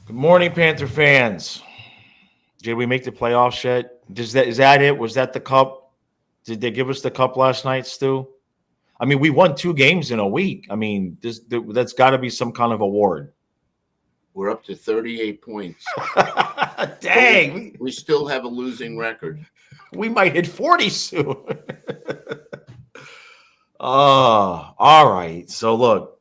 Good morning, Panther fans. Did we make the playoffs yet? Is that it? Was that the cup? Did they give us the cup last night, Stu? I mean, we won 2 games in a week. I mean, that's got to be some kind of award. We're up to 38 points. Dang, we still have a losing record. we might hit 40 soon. All right. So look,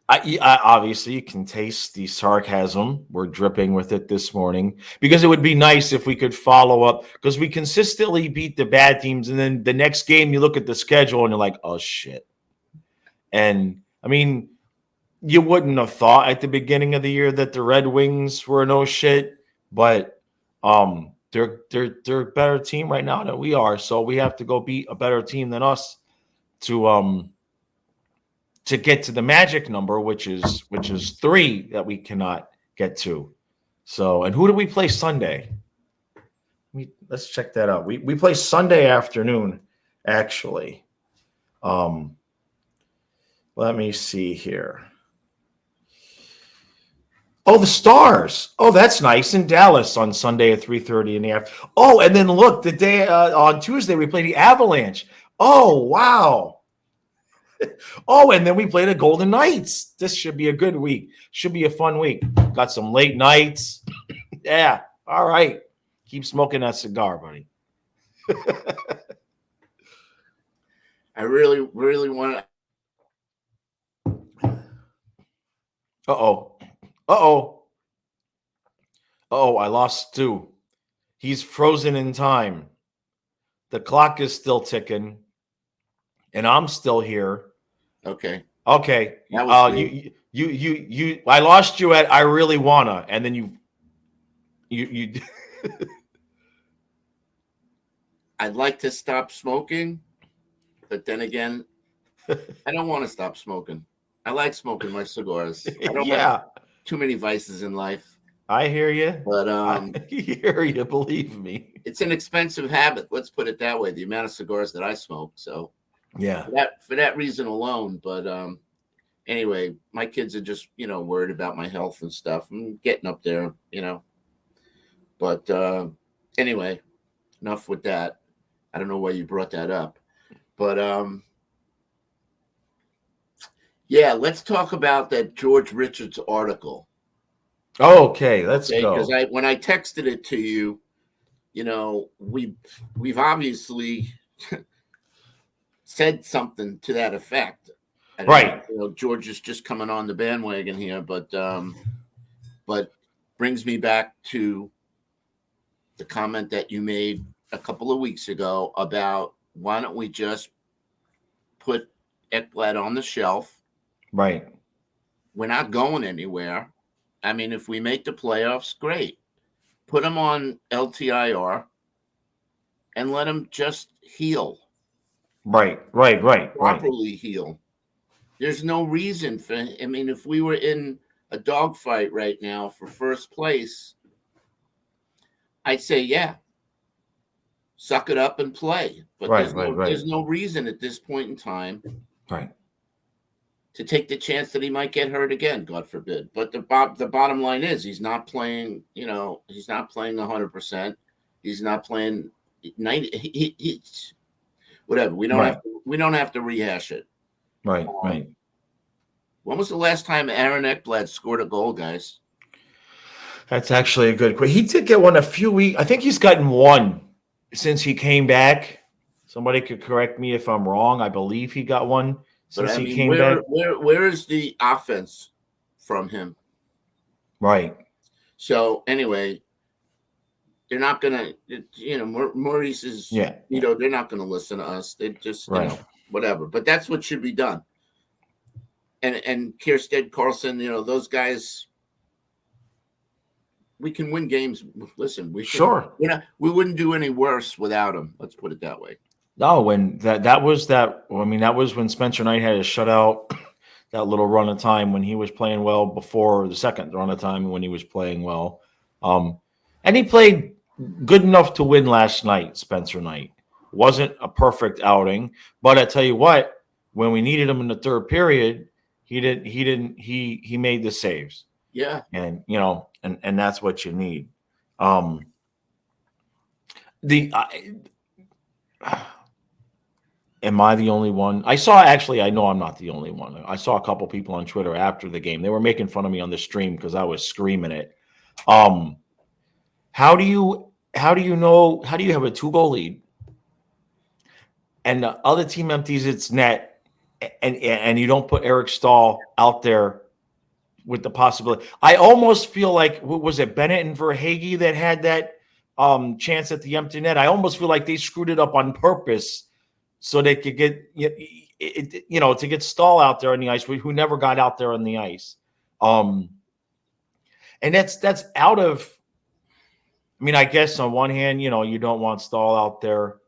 I obviously you can taste the sarcasm. We're dripping with it this morning because it would be nice if we could follow up because we consistently beat the bad teams, and then the next game you look at the schedule and you're like, oh shit. And I mean, you wouldn't have thought at the beginning of the year that the Red Wings were no shit, but they're a better team right now than we are. So we have to go beat a better team than us to get to the magic number, which is 3 that we cannot get to. So, and who do we play Sunday? Let's check that out. We play Sunday afternoon, actually. Let me see here. Oh, the Stars. Oh, that's nice. In Dallas on Sunday at 3:30 in the afternoon. Oh, and then look, the day on Tuesday we play the Avalanche. Oh, wow. Oh, and then we play the Golden Knights. This should be a good week. Should be a fun week. Got some late nights. Yeah. All right. Keep smoking that cigar, buddy. I really, really want to. Uh-oh. Uh-oh. Uh-oh, I lost Stu. He's frozen in time. The clock is still ticking. And I'm still here. Okay. You. I lost you at I really wanna, and then you. I'd like to stop smoking, but then again, I don't want to stop smoking. I like smoking my cigars. I don't have too many vices in life. I hear you, but I hear you. Believe me, it's an expensive habit. Let's put it that way. The amount of cigars that I smoke, so. Yeah. For that reason alone. But anyway, my kids are just, worried about my health and stuff. I'm getting up there, But anyway, enough with that. I don't know why you brought that up. But yeah, let's talk about that George Richards article. Okay, let's go. Because when I texted it to you, we've obviously said something to that effect. Right. George is just coming on the bandwagon here, but brings me back to the comment that you made a couple of weeks ago about why don't we just put Ekblad on the shelf? Right. We're not going anywhere. I mean, if we make the playoffs, great. Put him on LTIR and let him just heal. Right. Properly heal. There's no reason for. I mean, if we were in a dogfight right now for first place, I'd say, yeah, suck it up and play. But there's no reason at this point in time, to take the chance that he might get hurt again, God forbid. But the bottom line is, he's not playing. He's not playing 100%. He's not playing 90. He's whatever. We don't have to rehash it. Right. When was the last time Aaron Ekblad scored a goal, guys? That's actually a good question. He did get one a few weeks. I think he's gotten one since he came back. Somebody could correct me if I'm wrong. I believe he got one since he came back. Where is the offense from him? Right. So anyway, they're not gonna. Maurice is. Yeah. They're not gonna listen to us. They just whatever. But that's what should be done. And Kiersted, Carlson, those guys. We can win games. Listen, we wouldn't do any worse without them. Let's put it that way. No, when that was when Spencer Knight had a shutout, that little run of time when he was playing well before the second run of time when he was playing well. And he played good enough to win last night, Spencer Knight. Wasn't a perfect outing, but I tell you what, when we needed him in the third period, he made the saves. Yeah. and and that's what you need. Um, the Am I the only one? I know I'm not the only one. I saw a couple people on Twitter after the game. They were making fun of me on the stream because I was screaming it. Um, how do you have a 2-goal lead and the other team empties its net and you don't put Eric Stahl out there with the possibility? I almost feel like, was it Bennett and Verhage that had that chance at the empty net? I almost feel like they screwed it up on purpose so they could get to get Stahl out there on the ice, who never got out there on the ice. And that's out of. I mean, I guess on one hand, you don't want Stahl out there,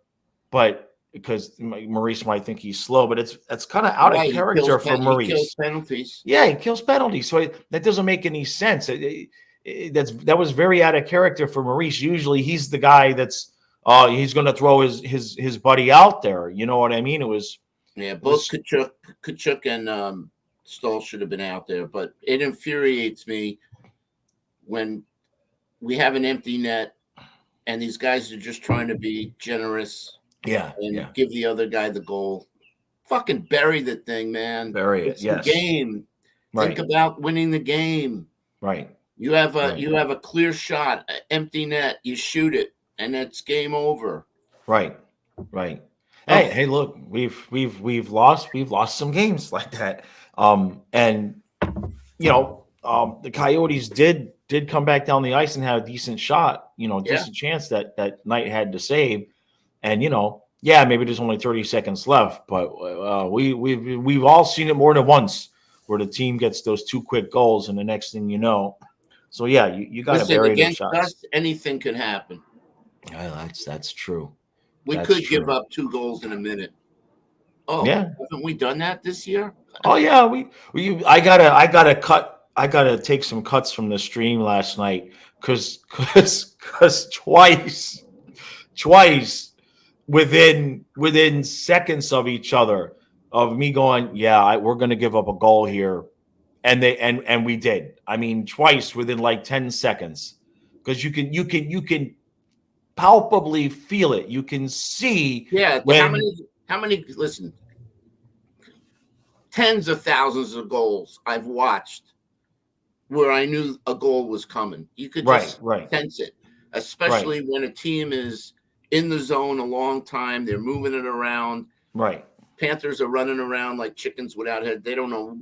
but because Maurice might think he's slow, but that's kind of out of Right. character for He kills Maurice. penalties. Yeah, he kills penalties, so that doesn't make any sense. That was very out of character for Maurice. Usually, he's the guy that's he's going to throw his buddy out there. You know what I mean? Both Kachuk and Stoll should have been out there, but it infuriates me when we have an empty net and these guys are just trying to be generous and give the other guy the goal. Fucking bury the thing, man. Bury it. It's the game. Right. Think about winning the game. Right. You have a clear shot, empty net, you shoot it, and it's game over. Right. Hey, look, we've lost some games like that. And the Coyotes did come back down the ice and have a decent shot, decent chance that Knight had to save. And maybe there's only 30 seconds left, but we've all seen it more than once where the team gets those 2 quick goals, and the next thing you know. So yeah, you got to bury those shots. Us, anything could happen. Yeah, that's true. We could give up 2 goals in a minute. Oh, yeah. Haven't we done that this year? Oh yeah, I gotta take some cuts from the stream last night because twice within seconds of each other of me going, we're gonna give up a goal here, and we did. I mean, twice within like 10 seconds, because you can palpably feel it. You can see. Yeah. How many? Listen, tens of thousands of goals I've watched where I knew a goal was coming. You could just sense it, especially when a team is in the zone a long time. They're moving it around. Right. Panthers are running around like chickens without head. They don't know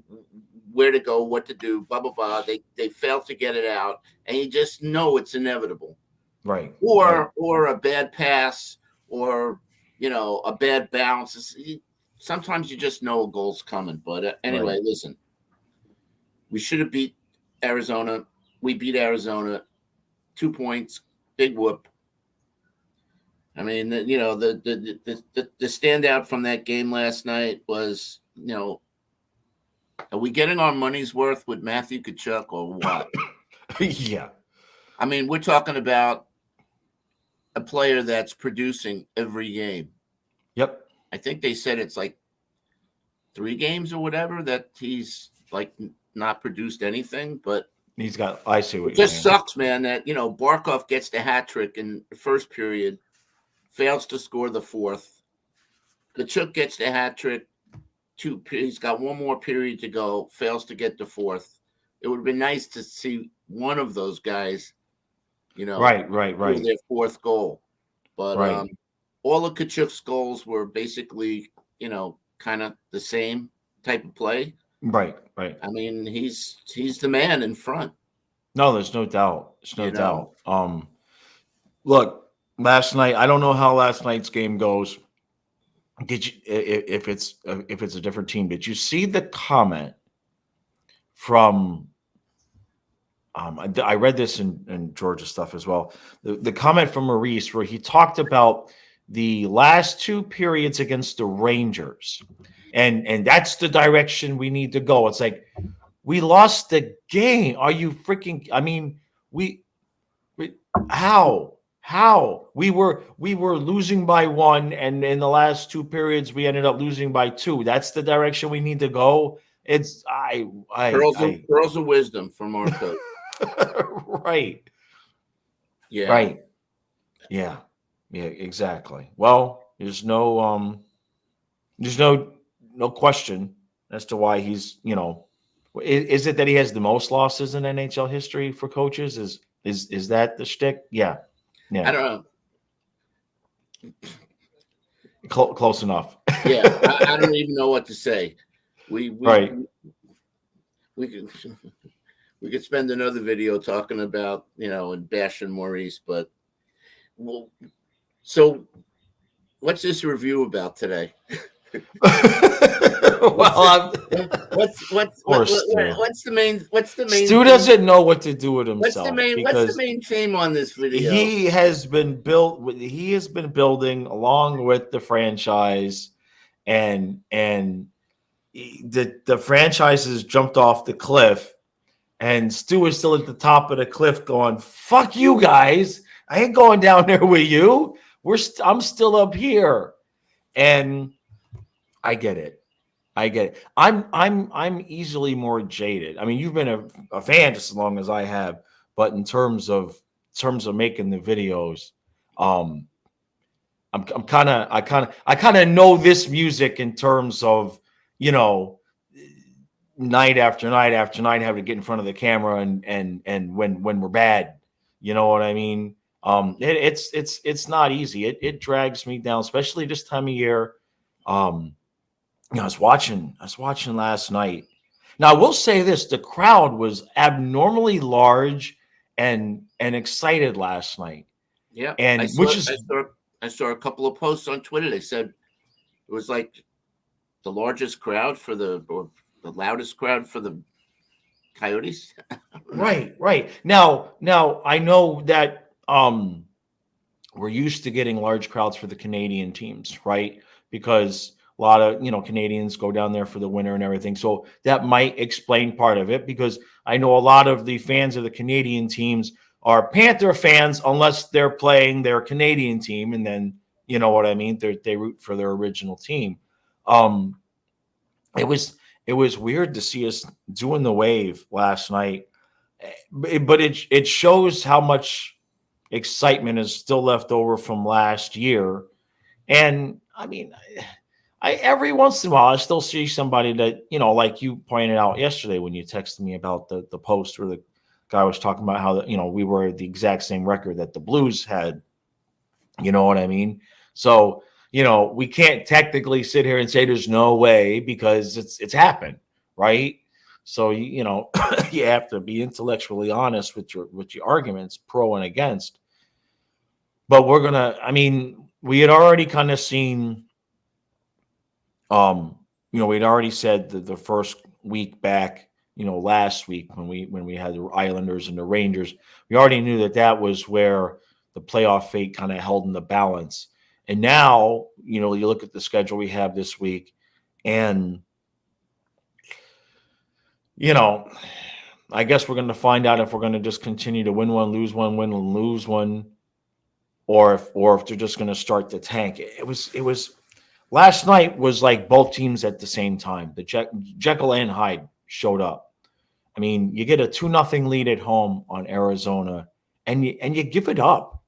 where to go, what to do, blah, blah, blah. They fail to get it out, and you just know it's inevitable. Right. Or a bad pass, or, a bad bounce. Sometimes you just know a goal's coming. But anyway, listen, we should have beat Arizona. We beat Arizona. 2 points, big whoop. I mean, the standout from that game last night was, are we getting our money's worth with Matthew Tkachuk or what? Yeah. I mean, we're talking about a player that's producing every game. Yep. I think they said it's like 3 games or whatever that he's like not produced anything, but he's got. I see what it just sucks, man. That Barkov gets the hat trick in the first period, fails to score the fourth. Tkachuk gets the hat trick. He's got 1 more period to go, fails to get the fourth. It would have been nice to see one of those guys, right. their 4th goal. But all of Tkachuk's goals were basically, kind of the same type of play. Right. I mean, he's the man in front. No, there's no doubt. There's no doubt. Look, last night, I don't know how last night's game goes. Did you, if it's a different team, did you see the comment from? I read this in Georgia stuff as well. The comment from Maurice where he talked about the last 2 periods against the Rangers, and that's the direction we need to go. It's like we lost the game. Are you freaking? I mean, how we were losing by 1, and in the last 2 periods we ended up losing by 2. That's the direction we need to go. It's pearls of wisdom from our coach. right. Yeah. Right. Yeah. Yeah, exactly. Well, there's no question as to why he's, is it that he has the most losses in NHL history for coaches? Is that the shtick? Yeah. I Yeah. don't know. Close enough. Yeah, I don't even know what to say. We we Right. we could we could spend another video talking about and bashing Maurice, but well, so what's this review about today? What's Well, the I'm poor Stu. what's the main Stu theme? doesn't know what to do with himself What's the because main theme on this video? he has been building along with the franchise, and the franchise has jumped off the cliff, and Stu is still at the top of the cliff going, fuck you guys, I ain't going down there with you. I'm still up here. And I get it. I'm easily more jaded. I mean, you've been a fan just as long as I have, but in terms of making the videos, um, I kind of know this music in terms of you know night after night after night having to get in front of the camera and when we're bad, you know what I mean. It's not easy. It drags me down, especially this time of year. Um, I was watching last night. Now I will say this: the crowd was abnormally large and excited last night, Yeah, I and saw which is I saw a couple of posts on Twitter. They said it was like the largest crowd or the loudest crowd for the Coyotes. I don't know. right. Now I know that we're used to getting large crowds for the Canadian teams, right? Because a lot of Canadians go down there for the winter and everything. So that might explain part of it because I know a lot of the fans of the Canadian teams are Panther fans unless they're playing their Canadian team, and then you know what I mean. They root for their original team. Um, it was it was weird to see us doing the wave last night, but it shows how much excitement is still left over from last year. And I mean, I every once in a while I still see somebody that like you pointed out yesterday when you texted me about the post where the guy was talking about how we were the exact same record that the Blues had. You know what I mean? So we can't technically sit here and say there's no way because it's happened, right? So you have to be intellectually honest with your arguments, pro and against. But I mean, we had already kind of seen, we'd already said that the first week back, last week when we had the Islanders and the Rangers, we already knew that was where the playoff fate kind of held in the balance. And now, you look at the schedule we have this week, and you know, I guess we're going to find out if we're going to just continue to win one, lose one, win and lose one, or if they're just going to start to tank. It was last night was like both teams at the same time. The Jekyll and Hyde showed up. I mean, you get a 2-0 lead at home on Arizona, and you give it up.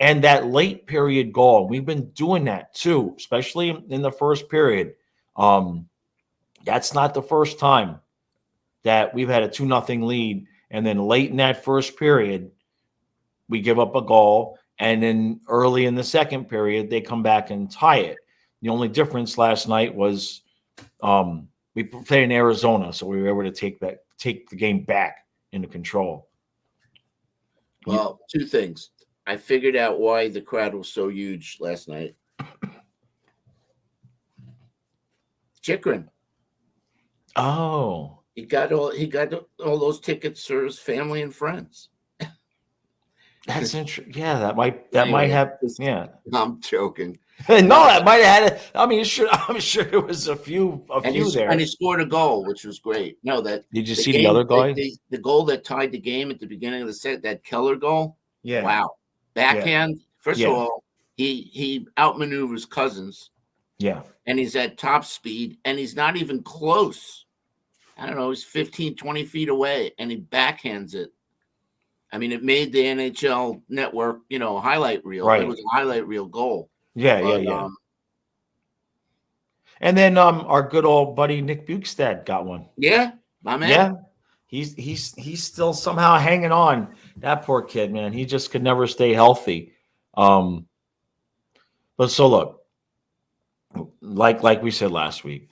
And that late period goal, we've been doing that too, especially in the first period. That's not the first time that we've had a 2-0 lead, and then late in that first period, we give up a goal, and then early in the second period, they come back and tie it. The only difference last night was we played in Arizona, so we were able to take the game back into control. Well, two things. I figured out why the crowd was so huge last night. Chikrin. Oh, He got all those tickets for his family and friends. that's interesting. Yeah, that might Anyway, have. Yeah, I'm joking. no, No, that might have had. I mean, I'm sure there was a few and he there. scored a goal, which was great. No, that Did you the see the other game, guy? the goal that tied the game at the beginning of the set, that Keller goal. Yeah, Wow, yeah, backhand. First of yeah, all, he outmaneuvers Cousins, yeah. and he's at top speed, and he's not even close I don't know, he's 15, 20 feet away, and he backhands it. I mean, it made the NHL Network, highlight reel. It Right. was a highlight reel goal. Yeah, But, yeah. And then our good old buddy Nick Bukestad got one. yeah, my man. Yeah. He's still somehow hanging on. That poor kid, man. He just could never stay healthy. But so look, like we said last week.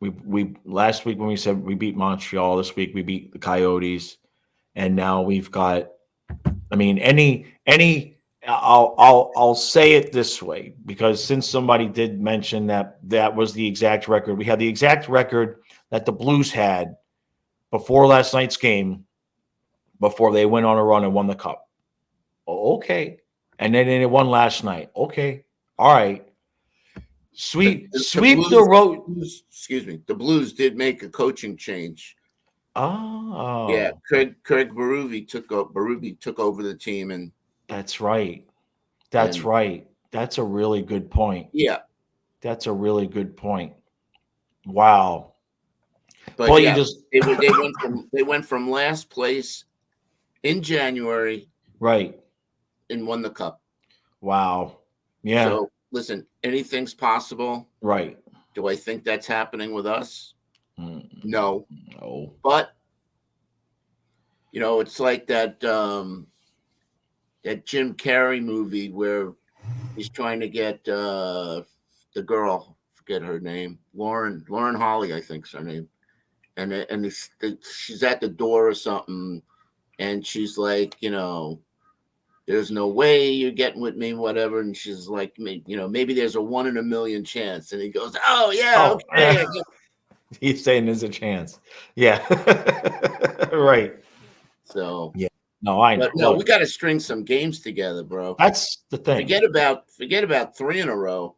We last week when we said we beat Montreal, this week we beat the Coyotes, and now we've got. I mean, I'll say it this way, because since somebody did mention that was the exact record, we had the exact record that the Blues had before last night's game, before they went on a run and won the cup. Okay. And then they won last night. Okay. All right. Sweep the road. Excuse me. The Blues did make a coaching change. Oh. Yeah. Craig Berube took over the team, and that's right. That's right. That's a really good point. Yeah. That's a really good point. Wow. But well, yeah, they went from last place in January, right, and won the cup. Wow. Yeah. So listen, anything's possible. Right. Do I think that's happening with us? No. No. But it's like that that Jim Carrey movie where he's trying to get the girl, forget her name, Lauren Holly, I think's her name. And she's at the door or something, and she's like, there's no way you're getting with me, whatever. And she's like, maybe there's a 1 in a million chance. And he goes, oh yeah, okay. He's saying there's a chance. Yeah. Right. So yeah. No, I know. But no, we got to string some games together, bro. That's the thing. Forget about 3 in a row.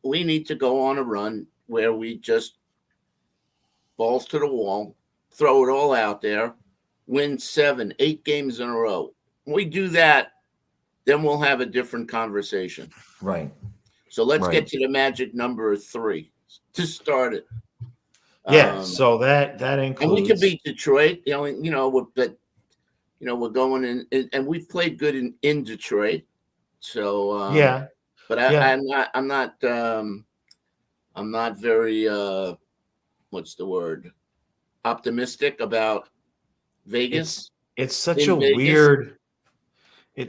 We need to go on a run where we just balls to the wall, throw it all out there, win 7, 8 games in a row. When we do that, then we'll have a different conversation. Right. So let's get to the magic number 3 to start it. Yeah. So that includes, and we can beat Detroit. We're going in, and we've played good in Detroit. So yeah. But I'm not very what's the word? Optimistic about Vegas. It's such a weird.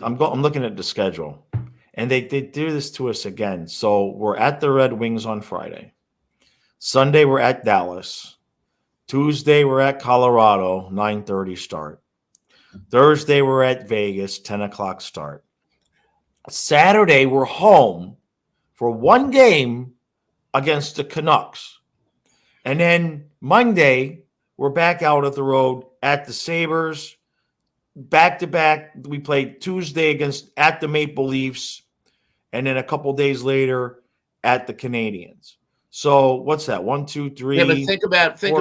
I'm looking at the schedule, and they do this to us again. So we're at the Red Wings on Friday. Sunday we're at Dallas. Tuesday we're at Colorado, 9:30 start. Thursday we're at Vegas, 10 o'clock start. Saturday we're home for one game against the Canucks. And then Monday, we're back out at the road at the Sabres. Back-to-back, we played Tuesday at the Maple Leafs, and then a couple days later at the Canadiens. So what's that? 1, 2, 3. Yeah, but think about 5,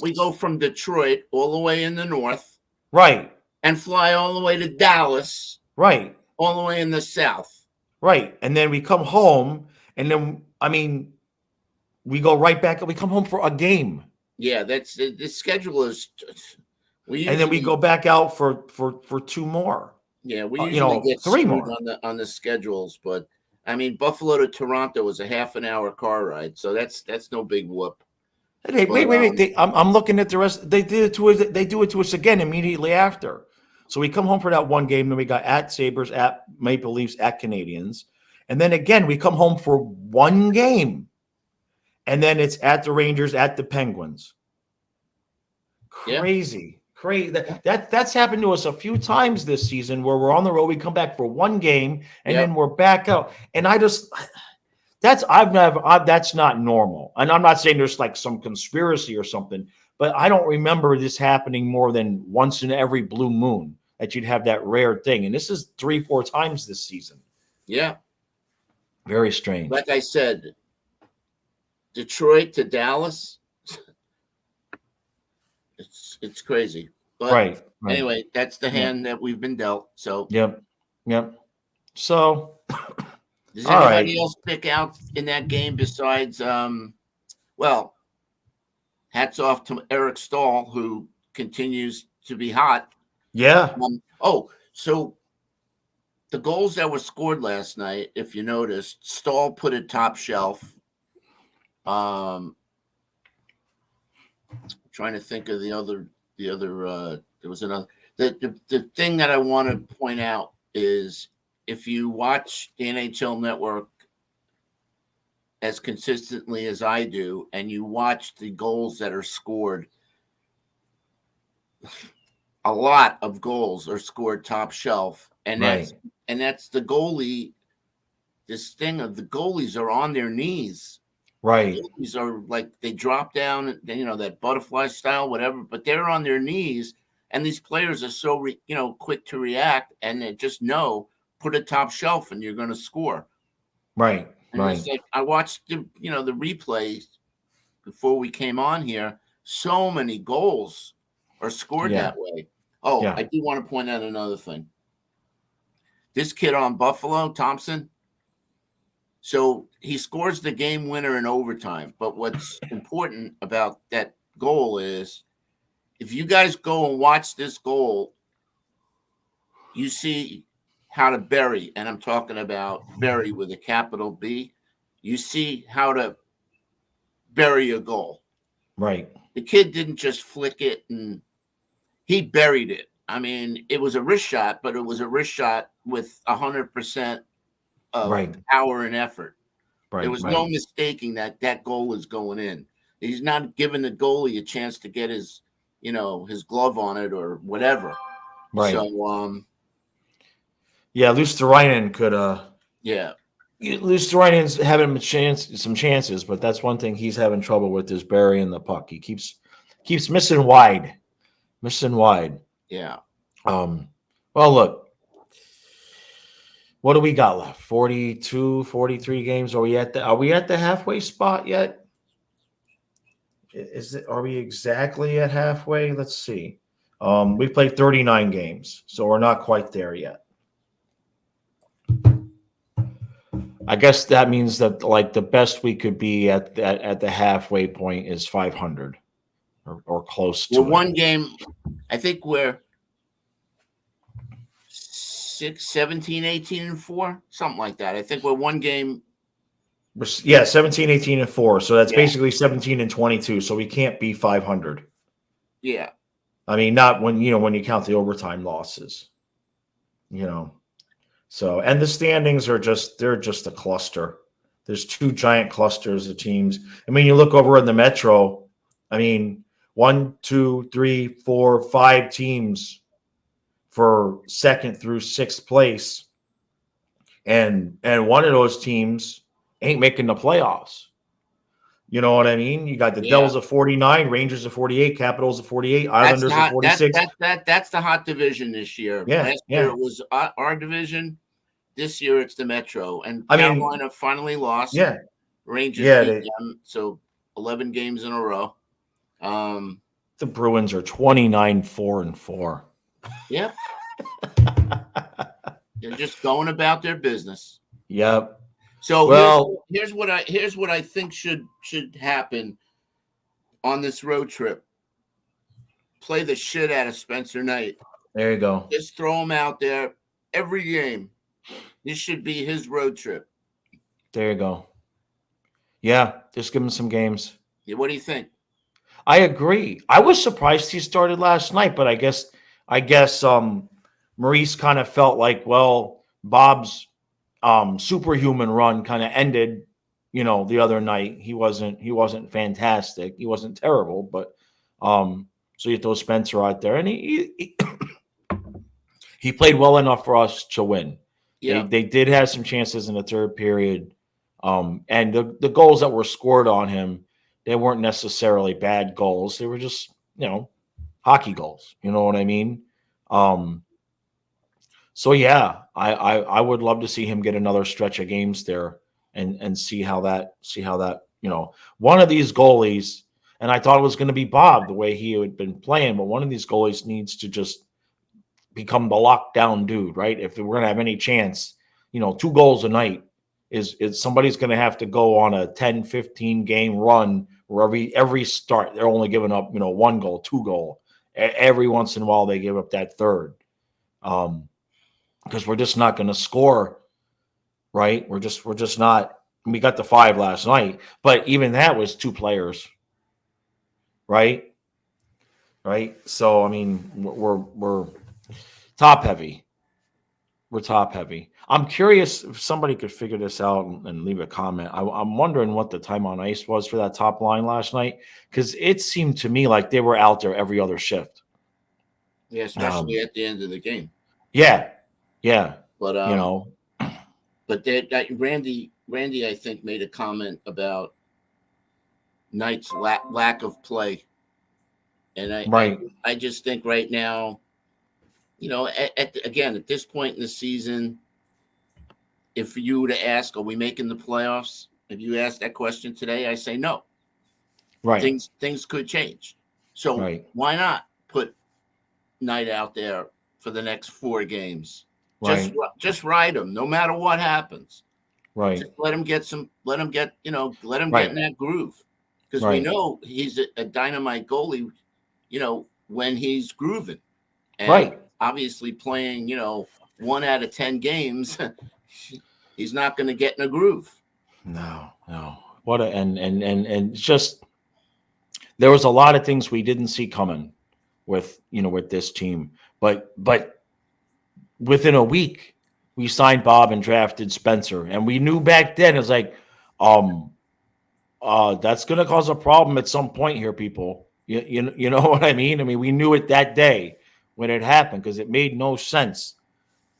we go from Detroit all the way in the north. Right. And fly all the way to Dallas. Right. All the way in the south. Right. And then we come home, and then, we go right back and we come home for a game. Yeah, that's the schedule is. And then we go back out for 2 more. Yeah, we usually get 3 more on the schedules, but Buffalo to Toronto was a half an hour car ride, so that's no big whoop. Hey, wait! I'm looking at the rest. They did it to us. They do it to us again immediately after. So we come home for that one game, then we got at Sabres, at Maple Leafs, at Canadiens, and then again we come home for one game, and then it's at the Rangers, at the Penguins. Crazy. That's happened to us a few times this season, where we're on the road, we come back for one game, and then we're back out. And that's not normal. And I'm not saying there's like some conspiracy or something, but I don't remember this happening more than once in every blue moon that you'd have that rare thing. And this is 3-4 times this season. Yeah. Very strange. Like I said, Detroit to Dallas, it's crazy. But right. Anyway, that's the hand that we've been dealt. So Yep. So does anybody else pick out in that game besides hats off to Eric Stahl, who continues to be hot. Yeah. So the goals that were scored last night, if you noticed, Stahl put it top shelf. Trying to think of the other. There was another. The thing that I want to point out is if you watch the NHL Network as consistently as I do, and you watch the goals that are scored, a lot of goals are scored top shelf, and Right. that's the goalie. This thing of the goalies are on their knees. Right. Goalies are like they drop down, that butterfly style, whatever, but they're on their knees, and these players are so quick to react, and they just know put it top shelf, and you're going to score. Right. And Right. it's like I watched the replays before we came on here. So many goals are scored Yeah. that way. Oh, Yeah. I do want to point out another thing. This kid on Buffalo, Thompson. So he scores the game winner in overtime. But what's important about that goal is if you guys go and watch this goal, you see how to bury, and I'm talking about bury with a capital B. You see how to bury a goal. Right. The kid didn't just flick it, and he buried it. I mean, it was a wrist shot, but it was a wrist shot with 100% of Right. power and effort. Right. There was right. no mistaking that goal was going in. He's not giving the goalie a chance to get his glove on it or whatever. Right. So, yeah, Luosterainen could. Yeah. Luosterainen's having some chances, but that's one thing he's having trouble with is burying the puck. He keeps missing wide. Yeah. Well, look. What do we got left? 42, 43 games. Are we at the halfway spot yet? Are we exactly at halfway? Let's see. We played 39 games, so we're not quite there yet. I guess that means that like the best we could be at the halfway point is 500 or close to it. One game, I think we're 17, 18, and 4, something like that. I think we're one game. Yeah, 17, 18, and 4. So that's Yeah. basically 17 and 22. So we can't be 500. Yeah. I mean, not when you count the overtime losses. So, and the standings are they're just a cluster. There's two giant clusters of teams. I mean, you look over in the Metro, I mean, 1, 2, 3, 4, 5 teams for second through sixth place. And one of those teams ain't making the playoffs. You know what I mean? You got the Devils of 49, Rangers of 48, Capitals of 48, Islanders of 46. That's the hot division this year. Yeah, Last year it was our division. This year it's the Metro. And Carolina finally lost. Yeah. Rangers beat them. So 11 games in a row. The Bruins are 29-4-4. Yep. They're just going about their business. Yep. So here's what I think should happen on this road trip. Play the shit out of Spencer Knight. There you go. Just throw him out there every game. This should be his road trip. There you go. Yeah, just give him some games. Yeah, what do you think? I agree. I was surprised he started last night, but I guess Maurice kind of felt like, well, Bob's superhuman run kind of ended, the other night. He wasn't fantastic. He wasn't terrible, but so you throw Spencer out there, and he played well enough for us to win. Yeah. They did have some chances in the third period, and the goals that were scored on him, they weren't necessarily bad goals. They were just hockey goals. You know what I mean? So yeah, I would love to see him get another stretch of games there and see how that one of these goalies, and I thought it was going to be Bob the way he had been playing, but one of these goalies needs to just become the lockdown dude, right? If we're going to have any chance, 2 goals a night is somebody's going to have to go on a 10, 15 game run where every start they're only giving up, 1 goal, 2 goal. Every once in a while they give up that third. Because we're just not going to score, right? We're just not. We got the 5 last night, but even that was 2 players, right? Right. So I mean, we're top heavy. We're top heavy. I'm curious if somebody could figure this out and leave a comment. I'm wondering what the time on ice was for that top line last night, because it seemed to me like they were out there every other shift. Yeah, especially at the end of the game. Yeah, yeah. But But Randy, I think, made a comment about Knight's lack of play, and right, I just think right now, again at this point in the season, if you were to ask, are we making the playoffs? If you ask that question today, I say no. right, Things could change. So right, why not put Knight out there for the next 4 games? right, Just ride him, no matter what happens. right, Just let him get in right, that groove, because we right, know he's a dynamite goalie. When he's grooving, and right. obviously playing 1 out of 10 games, he's not going to get in a groove. No, no. What a and just there was a lot of things we didn't see coming with this team, but within a week we signed Bob and drafted Spencer, and we knew back then it's like, that's going to cause a problem at some point here, people. You know what I mean? I mean, we knew it that day when it happened because it made no sense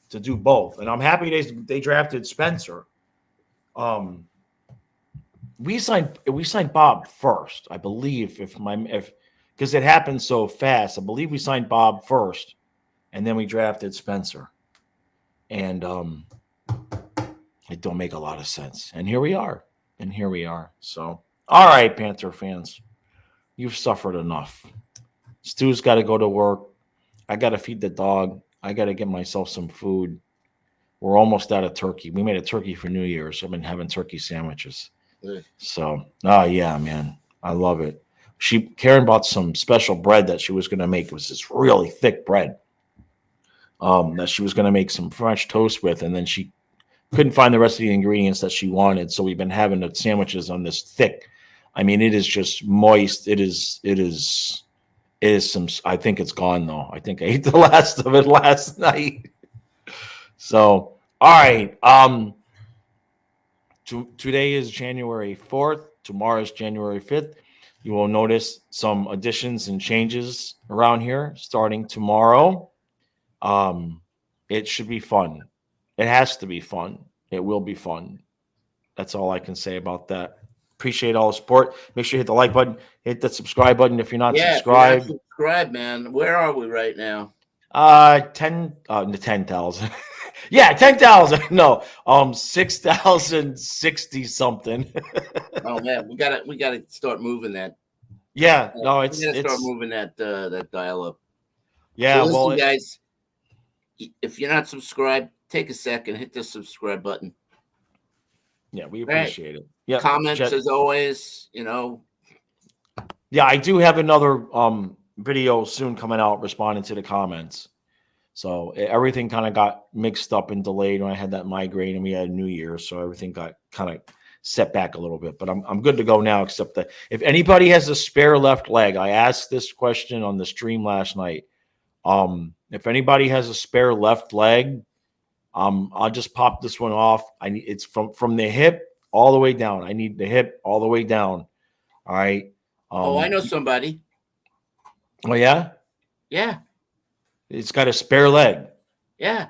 to do both, and I'm happy they drafted Spencer. We signed Bob first, I believe. If because it happened so fast, I believe we signed Bob first, and then we drafted Spencer, and it don't make a lot of sense. And here we are, So, all right, Panther fans, you've suffered enough. Stu's got to go to work. I got to feed the dog. I got to get myself some food. We're almost out of turkey. We made a turkey for New Year's. I've been having turkey sandwiches. So, yeah, man, I love it. Karen bought some special bread that she was going to make. It was this really thick bread that she was going to make some French toast with, and then she couldn't find the rest of the ingredients that she wanted. So we've been having the sandwiches on this thick. I mean, it is just moist. It is some. I think it's gone though. I think I ate the last of it last night. So, all right. Today is January 4th. Tomorrow is January 5th. You will notice some additions and changes around here starting tomorrow. It should be fun. It has to be fun. It will be fun. That's all I can say about that. Appreciate all the support. Make sure you hit the like button, hit the subscribe button if you're not subscribed. If you're not subscribed, man. Where are we right now? 10,000. Yeah, 10,000. No, 6,060 something. Oh man, we gotta start moving that. Yeah, no, we gotta start moving that dial up. Yeah, so listen, guys, if you're not subscribed, take a second, hit the subscribe button. Yeah, we appreciate it. Yeah, comments as always. Yeah, I do have another video soon coming out responding to the comments. So everything kind of got mixed up and delayed when I had that migraine and we had New Year's, so everything got kind of set back a little bit. But I'm good to go now, except that if anybody has a spare left leg, I asked this question on the stream last night. If anybody has a spare left leg, I'll just pop this one off. It's from the hip all the way down. I need the hip all the way down. All right. I know somebody. Oh yeah? Yeah. It's got a spare leg. Yeah.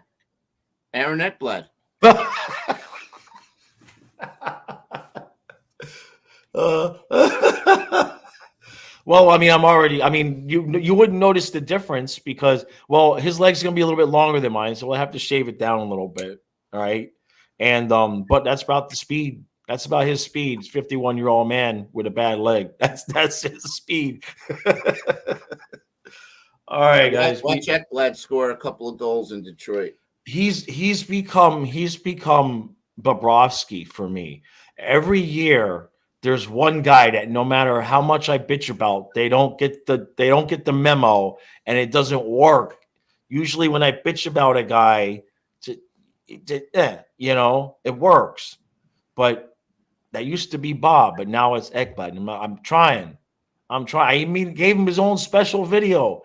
Aaron Ekblad. Well, I mean, you wouldn't notice the difference because, well, his leg's going to be a little bit longer than mine, so we'll have to shave it down a little bit. All right. And, but that's about the speed. That's about his speed. He's 51-year-old man with a bad leg. That's his speed. All right, guys. Watch Ekblad score a couple of goals in Detroit. He's become Bobrovsky for me. Every year there's one guy that no matter how much I bitch about, they don't get the memo, and it doesn't work. Usually when I bitch about a guy, it works. But that used to be Bob, but now it's Ekblad. I'm trying. I even gave him his own special video,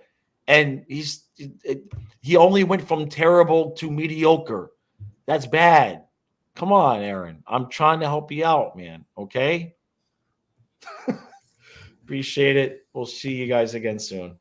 and he only went from terrible to mediocre. That's bad. Come on, Aaron. I'm trying to help you out, man. Okay? Appreciate it. We'll see you guys again soon.